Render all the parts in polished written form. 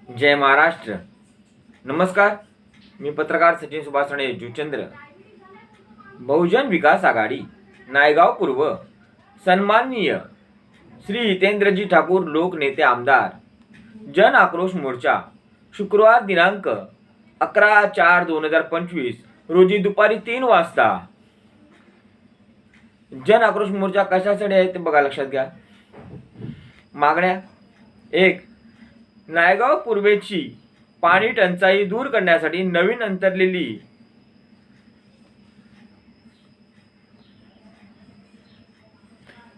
जय महाराष्ट्र. नमस्कार. मी पत्रकार सचिन सुभाष राणे जुचंद्र. बहुजन विकास आघाडी नायगाव पूर्व सन्माननीय श्री हितेंद्रजी ठाकूर लोकनेते आमदार जन आक्रोश मोर्चा शुक्रवार दिनांक 11/4/2025 रोजी दुपारी 3 वाजता. जन आक्रोश मोर्चा कशासाठी आहे ते बघा, लक्षात घ्या. मागण्या: 1. नायगाव पूर्वेची पाणी टंचाई दूर करण्यासाठी नवीन अंतरलेली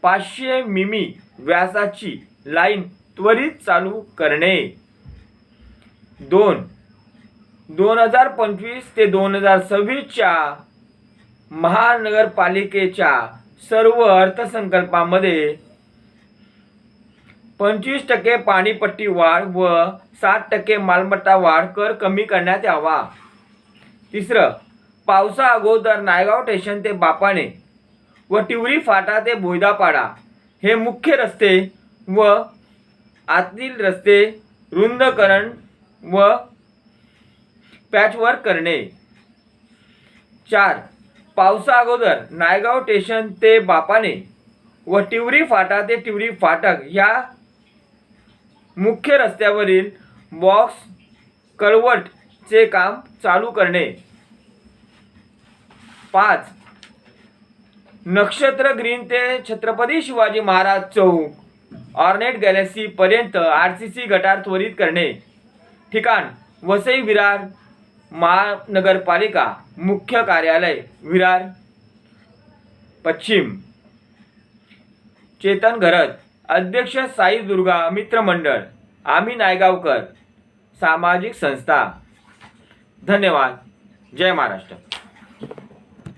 500 मिमी व्यासाची लाईन त्वरित चालू करणे. 2. 2025 ते 2026च्या महानगरपालिकेच्या सर्व अर्थसंकल्पामध्ये 25% पाणीपट्टी वाढ व 60% मालमत्ता वाढ कर कमी करण्यात यावा. 3. पावसा अगोदर नायगाव स्टेशन ते बापाने व टिवरी फाटा ते भोयदापाडा हे मुख्य रस्ते व आतील रस्ते रुंदकरण व पॅचवर्क करणे. 4. पावसा अगोदर नायगाव स्टेशन ते बापाने व टिवरी फाटा ते टिवरी फाटक या मुख्य रस्त्यावरील बॉक्स कल्वर्टचे काम चालू करणे. 5. नक्षत्र ग्रीन ते छत्रपती शिवाजी महाराज चौक ऑर्नेट गॅलेक्सी पर्यंत RCC गटार त्वरित करणे. ठिकाण: वसई विरार महानगरपालिका मुख्य कार्यालय विरार पश्चिम. चेतन घरत, अध्यक्ष साई दुर्गा मित्र मंडळ, आम्ही नायगावकर सामाजिक संस्था. धन्यवाद. जय महाराष्ट्र.